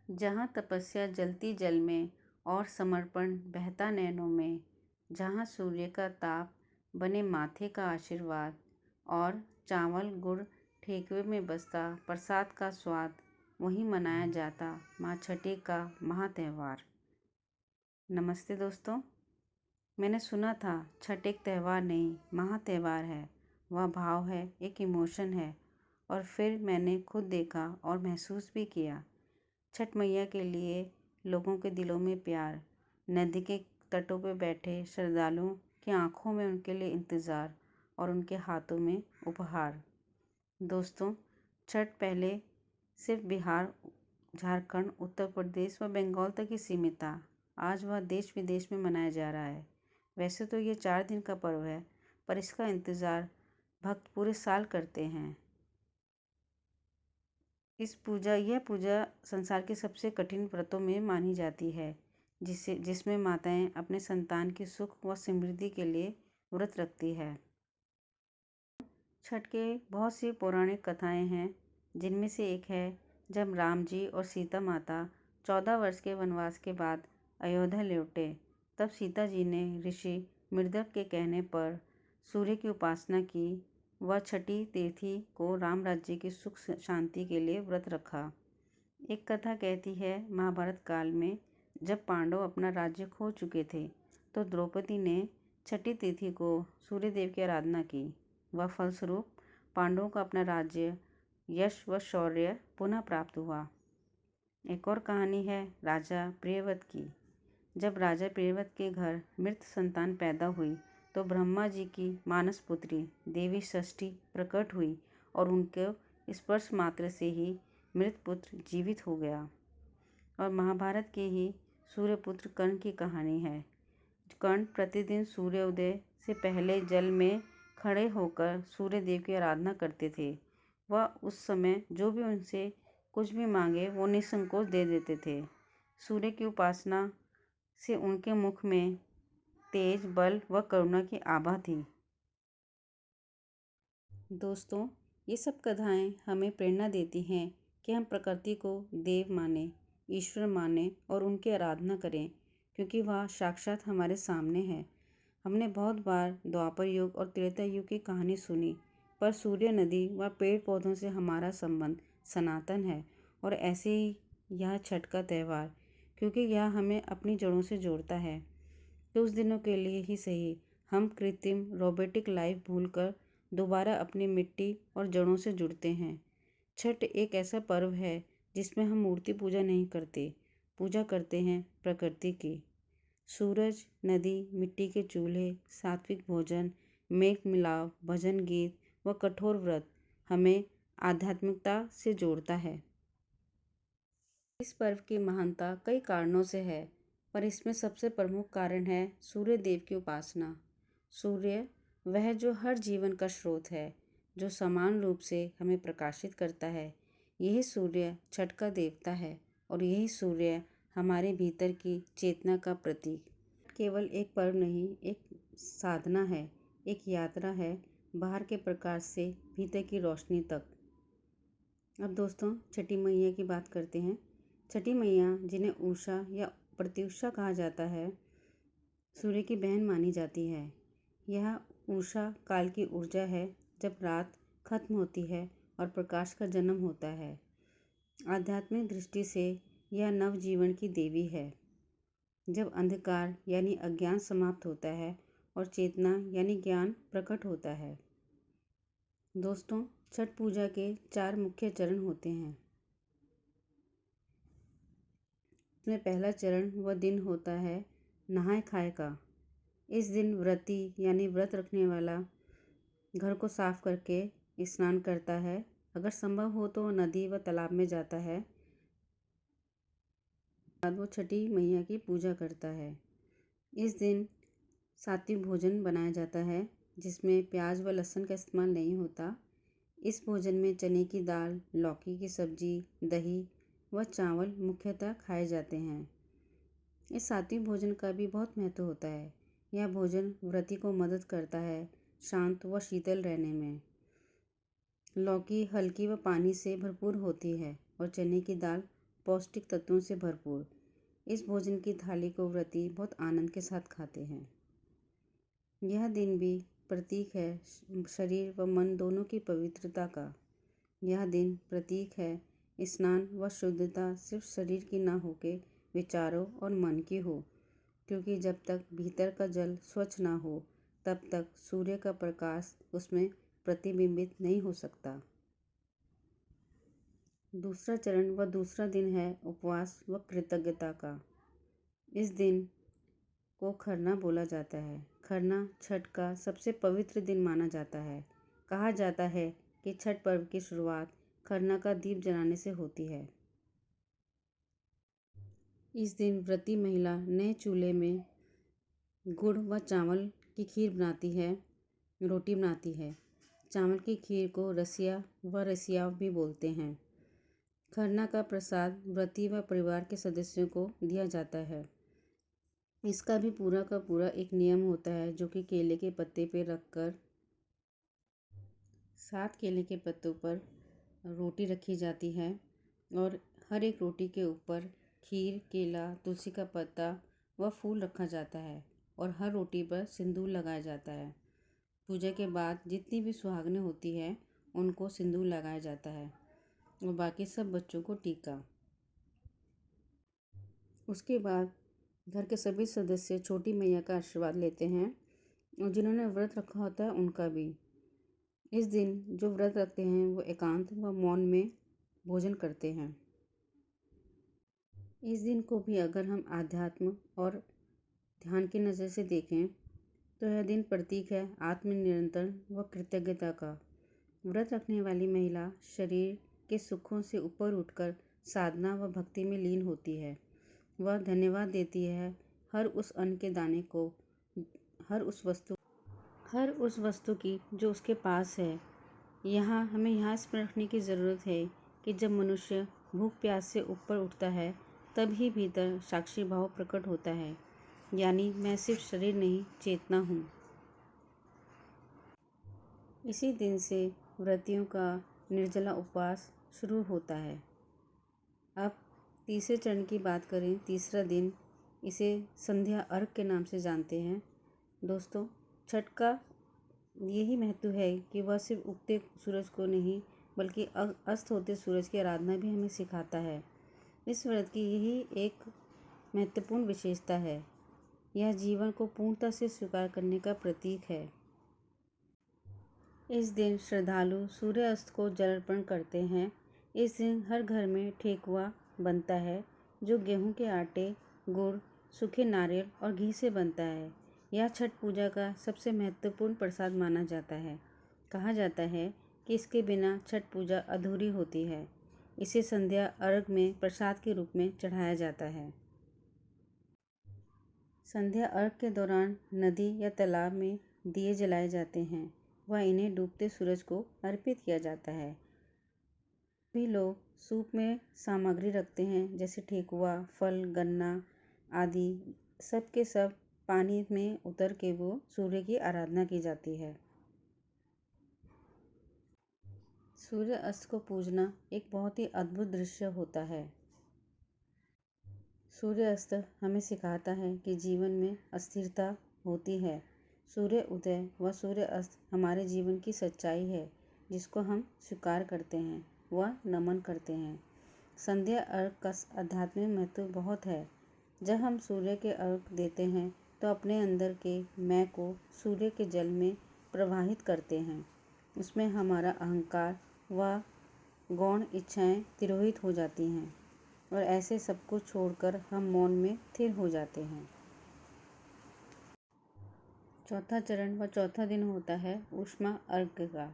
जहाँ तपस्या जलती जल में और समर्पण बहता नैनों में, जहाँ सूर्य का ताप बने माथे का आशीर्वाद और चावल गुड़ ठेकुए में बसता प्रसाद का स्वाद, वहीं मनाया जाता माँ छठी का महात्यौहार। नमस्ते दोस्तों, मैंने सुना था छठ एक त्यौहार नहीं महात्यौहार है। वह भाव है, एक इमोशन है। और फिर मैंने खुद देखा और महसूस भी किया। छठ मैया के लिए लोगों के दिलों में प्यार, नदी के तटों पर बैठे श्रद्धालुओं की आंखों में उनके लिए इंतज़ार और उनके हाथों में उपहार। दोस्तों, छठ पहले सिर्फ बिहार, झारखंड, उत्तर प्रदेश व बंगाल तक ही सीमित था। आज वह देश विदेश में मनाया जा रहा है। वैसे तो ये 4 दिन का पर्व है, पर इसका इंतज़ार भक्त पूरे साल करते हैं। यह पूजा संसार के सबसे कठिन व्रतों में मानी जाती है, जिसमें माताएं अपने संतान की सुख व समृद्धि के लिए व्रत रखती है। छठ के बहुत सी पौराणिक कथाएं हैं, जिनमें से एक है जब राम जी और सीता माता 14 वर्ष के वनवास के बाद अयोध्या लौटे, तब सीता जी ने ऋषि मृदक के कहने पर सूर्य की उपासना की। वह छठी तिथि को राम राज्य की सुख शांति के लिए व्रत रखा। एक कथा कहती है, महाभारत काल में जब पांडव अपना राज्य खो चुके थे, तो द्रौपदी ने छठी तिथि को सूर्य देव की आराधना की। वह फलस्वरूप पांडवों को अपना राज्य, यश व शौर्य पुनः प्राप्त हुआ। एक और कहानी है राजा प्रियव्रत की। जब राजा प्रियव्रत के घर मृत संतान पैदा हुई, तो ब्रह्मा जी की मानस पुत्री देवी षष्ठी प्रकट हुई और उनके स्पर्श मात्र से ही मृत पुत्र जीवित हो गया। और महाभारत के ही सूर्यपुत्र कर्ण की कहानी है। कर्ण प्रतिदिन सूर्योदय से पहले जल में खड़े होकर सूर्य देव की आराधना करते थे। वह उस समय जो भी उनसे कुछ भी मांगे वो निसंकोच दे देते थे। सूर्य की उपासना से उनके मुख में तेज, बल व करुणा की आभा थी। दोस्तों, ये सब कथाएं हमें प्रेरणा देती हैं कि हम प्रकृति को देव माने, ईश्वर माने और उनकी आराधना करें, क्योंकि वह साक्षात हमारे सामने है। हमने बहुत बार द्वापर युग और त्रेता युग की कहानी सुनी, पर सूर्य, नदी व पेड़ पौधों से हमारा संबंध सनातन है। और ऐसे ही यह छठ का त्यौहार, क्योंकि यह हमें अपनी जड़ों से जोड़ता है। कुछ दिनों के लिए ही सही, हम कृत्रिम रोबोटिक लाइफ भूलकर दोबारा अपनी मिट्टी और जड़ों से जुड़ते हैं। छठ एक ऐसा पर्व है जिसमें हम मूर्ति पूजा नहीं करते, पूजा करते हैं प्रकृति की। सूरज, नदी, मिट्टी के चूल्हे, सात्विक भोजन, मेल मिलाप, भजन गीत व कठोर व्रत हमें आध्यात्मिकता से जोड़ता है। इस पर्व की महानता कई कारणों से है, पर इसमें सबसे प्रमुख कारण है सूर्य देव की उपासना। सूर्य वह जो हर जीवन का स्रोत है, जो समान रूप से हमें प्रकाशित करता है। यही सूर्य छठ का देवता है और यही सूर्य हमारे भीतर की चेतना का प्रतीक। केवल एक पर्व नहीं, एक साधना है, एक यात्रा है, बाहर के प्रकाश से भीतर की रोशनी तक। अब दोस्तों, छठी मैया की बात करते हैं। छठी मैया, जिन्हें उषा या प्रत्युषा कहा जाता है, सूर्य की बहन मानी जाती है। यह उषा काल की ऊर्जा है, जब रात खत्म होती है और प्रकाश का जन्म होता है। आध्यात्मिक दृष्टि से यह नवजीवन की देवी है, जब अंधकार यानी अज्ञान समाप्त होता है और चेतना यानी ज्ञान प्रकट होता है। दोस्तों, छठ पूजा के 4 मुख्य चरण होते हैं। इसमें पहला चरण व दिन होता है नहाय खाए का। इस दिन व्रती यानी व्रत रखने वाला घर को साफ करके स्नान करता है। अगर संभव हो तो नदी व तालाब में जाता है। बाद वो छठी मैया की पूजा करता है। इस दिन सात्विक भोजन बनाया जाता है, जिसमें प्याज व लहसुन का इस्तेमाल नहीं होता। इस भोजन में चने की दाल, लौकी की सब्जी, दही व चावल मुख्यतः खाए जाते हैं। इस सात्विक भोजन का भी बहुत महत्व होता है। यह भोजन व्रती को मदद करता है शांत व शीतल रहने में। लौकी हल्की व पानी से भरपूर होती है और चने की दाल पौष्टिक तत्वों से भरपूर। इस भोजन की थाली को व्रती बहुत आनंद के साथ खाते हैं। यह दिन भी प्रतीक है शरीर व मन दोनों की पवित्रता का। यह दिन प्रतीक है स्नान व शुद्धता सिर्फ शरीर की ना होके विचारों और मन की हो, क्योंकि जब तक भीतर का जल स्वच्छ ना हो तब तक सूर्य का प्रकाश उसमें प्रतिबिंबित नहीं हो सकता। दूसरा चरण व दूसरा दिन है उपवास व कृतज्ञता का। इस दिन को खरना बोला जाता है। खरना छठ का सबसे पवित्र दिन माना जाता है। कहा जाता है कि छठ पर्व की शुरुआत खरना का दीप जलाने से होती है। इस दिन व्रती महिला नए चूल्हे में गुड़ व चावल की खीर बनाती है, रोटी बनाती है। चावल की खीर को रसिया व रसियाव भी बोलते हैं। खरना का प्रसाद व्रती व परिवार के सदस्यों को दिया जाता है। इसका भी पूरा का पूरा एक नियम होता है, जो कि केले के पत्ते पे रखकर 7 केले के पत्तों पर रोटी रखी जाती है और हर एक रोटी के ऊपर खीर, केला, तुलसी का पत्ता व फूल रखा जाता है और हर रोटी पर सिंदूर लगाया जाता है। पूजा के बाद जितनी भी सुहागनें होती है उनको सिंदूर लगाया जाता है और बाकी सब बच्चों को टीका। उसके बाद घर के सभी सदस्य छोटी मैया का आशीर्वाद लेते हैं और जिन्होंने व्रत रखा होता है उनका भी। इस दिन जो व्रत रखते हैं वो एकांत व मौन में भोजन करते हैं। इस दिन को भी अगर हम आध्यात्म और ध्यान की नज़र से देखें तो यह दिन प्रतीक है आत्मनियंत्रण व कृतज्ञता का। व्रत रखने वाली महिला शरीर के सुखों से ऊपर उठकर साधना व भक्ति में लीन होती है। वह धन्यवाद देती है हर उस अन्न के दाने को, हर उस वस्तु की जो उसके पास है। हमें यहाँ स्मरण रखने की ज़रूरत है कि जब मनुष्य भूख प्यास से ऊपर उठता है तब ही भीतर साक्षी भाव प्रकट होता है, यानी मैं सिर्फ शरीर नहीं चेतना हूँ। इसी दिन से व्रतियों का निर्जला उपवास शुरू होता है। अब तीसरे चरण की बात करें, तीसरा दिन इसे संध्या अर्घ के नाम से जानते हैं। दोस्तों, छठ का यही महत्व है कि वह सिर्फ उगते सूरज को नहीं बल्कि अस्त होते सूरज की आराधना भी हमें सिखाता है। इस व्रत की यही एक महत्वपूर्ण विशेषता है। यह जीवन को पूर्णता से स्वीकार करने का प्रतीक है। इस दिन श्रद्धालु सूर्यास्त को जल अर्पण करते हैं। इस दिन हर घर में ठेकुआ बनता है, जो गेहूं के आटे, गुड़, सूखे नारियल और घी से बनता है। यह छठ पूजा का सबसे महत्वपूर्ण प्रसाद माना जाता है। कहा जाता है कि इसके बिना छठ पूजा अधूरी होती है। इसे संध्या अर्घ में प्रसाद के रूप में चढ़ाया जाता है। संध्या अर्घ के दौरान नदी या तालाब में दिए जलाए जाते हैं व इन्हें डूबते सूरज को अर्पित किया जाता है। भी लोग सूप में सामग्री रखते हैं, जैसे ठेकुआ, फल, गन्ना आदि। सब के सब पानी में उतर के वो सूर्य की आराधना की जाती है। सूर्य अस्त को पूजना एक बहुत ही अद्भुत दृश्य होता है। सूर्य अस्त हमें सिखाता है कि जीवन में अस्थिरता होती है। सूर्य उदय व सूर्य अस्त हमारे जीवन की सच्चाई है, जिसको हम स्वीकार करते हैं व नमन करते हैं। संध्या अर्घ का आध्यात्मिक महत्व बहुत है। जब हम सूर्य के अर्घ देते हैं तो अपने अंदर के मैं को सूर्य के जल में प्रवाहित करते हैं। उसमें हमारा अहंकार व गौण इच्छाएं तिरोहित हो जाती हैं और ऐसे सब कुछ छोड़कर हम मौन में स्थिर हो जाते हैं। चौथा चरण व चौथा दिन होता है ऊष्मा अर्घ का।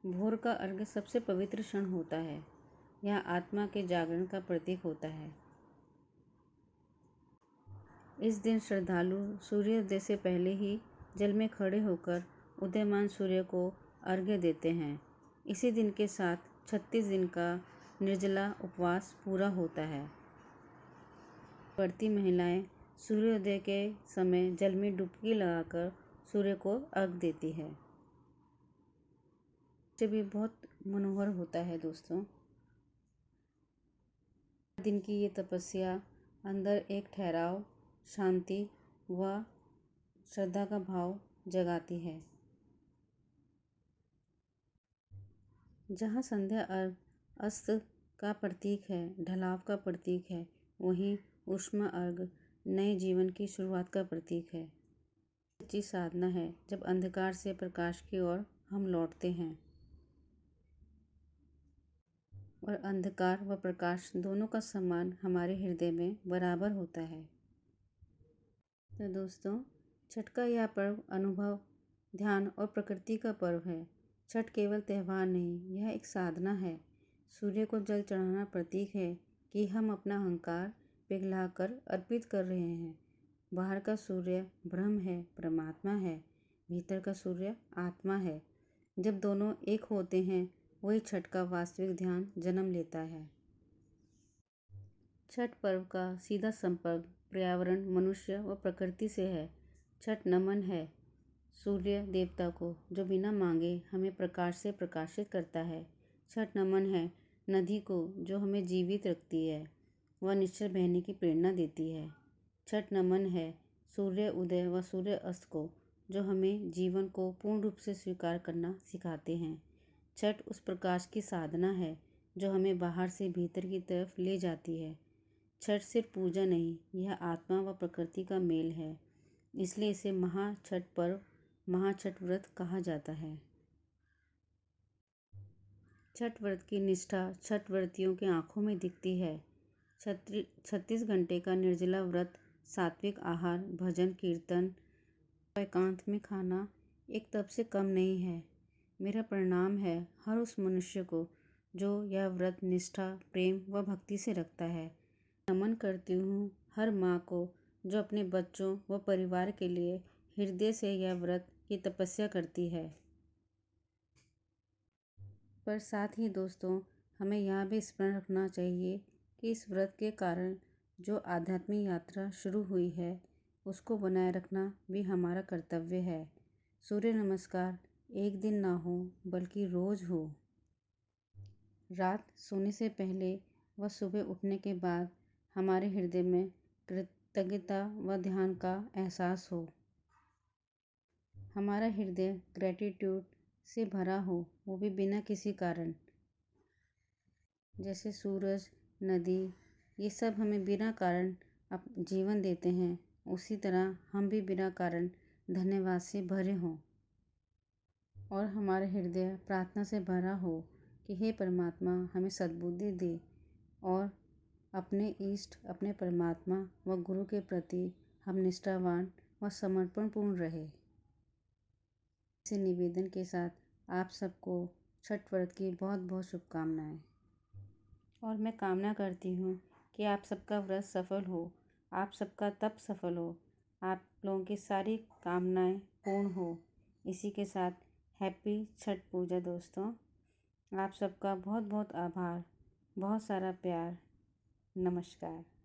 भोर का अर्घ सबसे पवित्र क्षण होता है। यह आत्मा के जागरण का प्रतीक होता है। इस दिन श्रद्धालु सूर्योदय से पहले ही जल में खड़े होकर उदयमान सूर्य को अर्घ्य देते हैं। इसी दिन के साथ 36 दिन का निर्जला उपवास पूरा होता है। व्रती महिलाएं सूर्योदय के समय जल में डुबकी लगाकर सूर्य को अर्घ देती है। ये भी बहुत मनोहर होता है दोस्तों। दिन की ये तपस्या अंदर एक ठहराव, शांति व श्रद्धा का भाव जगाती है। जहाँ संध्या अर्घ अस्त का प्रतीक है, ढलाव का प्रतीक है, वहीं उष्मा अर्घ नए जीवन की शुरुआत का प्रतीक है। सच्ची साधना है जब अंधकार से प्रकाश की ओर हम लौटते हैं और अंधकार व प्रकाश दोनों का सम्मान हमारे हृदय में बराबर होता है। तो दोस्तों, छठ का यह पर्व अनुभव, ध्यान और प्रकृति का पर्व है। छठ केवल त्यौहार नहीं, यह एक साधना है। सूर्य को जल चढ़ाना प्रतीक है कि हम अपना अहंकार पिघलाकर अर्पित कर रहे हैं। बाहर का सूर्य ब्रह्म है, परमात्मा है, भीतर का सूर्य आत्मा है। जब दोनों एक होते हैं, वही छठ का वास्तविक ध्यान जन्म लेता है। छठ पर्व का सीधा संपर्क पर्यावरण, मनुष्य व प्रकृति से है। छठ नमन है सूर्य देवता को, जो बिना मांगे हमें प्रकाश से प्रकाशित करता है। छठ नमन है नदी को, जो हमें जीवित रखती है व निश्चल बहने की प्रेरणा देती है। छठ नमन है सूर्य उदय व सूर्य अस्त को, जो हमें जीवन को पूर्ण रूप से स्वीकार करना सिखाते हैं। छठ उस प्रकाश की साधना है जो हमें बाहर से भीतर की तरफ ले जाती है। छठ सिर्फ पूजा नहीं, यह आत्मा व प्रकृति का मेल है। इसलिए इसे महाछठ पर्व, महाछठ व्रत कहा जाता है। छठ व्रत की निष्ठा छठ व्रतियों की आंखों में दिखती है। 36 घंटे का निर्जला व्रत, सात्विक आहार, भजन कीर्तन, एकांत में खाना एक तप से कम नहीं है। मेरा प्रणाम है हर उस मनुष्य को जो यह व्रत निष्ठा, प्रेम व भक्ति से रखता है। नमन करती हूँ हर माँ को जो अपने बच्चों व परिवार के लिए हृदय से यह व्रत की तपस्या करती है। पर साथ ही दोस्तों, हमें यह भी स्मरण रखना चाहिए कि इस व्रत के कारण जो आध्यात्मिक यात्रा शुरू हुई है, उसको बनाए रखना भी हमारा कर्तव्य है। सूर्य नमस्कार एक दिन ना हो, बल्कि रोज हो। रात सोने से पहले व सुबह उठने के बाद हमारे हृदय में कृतज्ञता व ध्यान का एहसास हो। हमारा हृदय ग्रैटिट्यूड से भरा हो, वो भी बिना किसी कारण। जैसे सूरज, नदी, ये सब हमें बिना कारण जीवन देते हैं, उसी तरह हम भी बिना कारण धन्यवाद से भरे हों और हमारा हृदय प्रार्थना से भरा हो कि हे परमात्मा, हमें सद्बुद्धि दे और अपने इष्ट, अपने परमात्मा व गुरु के प्रति हम निष्ठावान व समर्पणपूर्ण रहे। इस निवेदन के साथ आप सबको छठ व्रत की बहुत बहुत शुभकामनाएं। और मैं कामना करती हूँ कि आप सबका व्रत सफल हो, आप सबका तप सफल हो, आप लोगों की सारी कामनाएं पूर्ण हो। इसी के साथ हैप्पी छठ पूजा दोस्तों। आप सबका बहुत बहुत आभार, बहुत सारा प्यार। नमस्कार।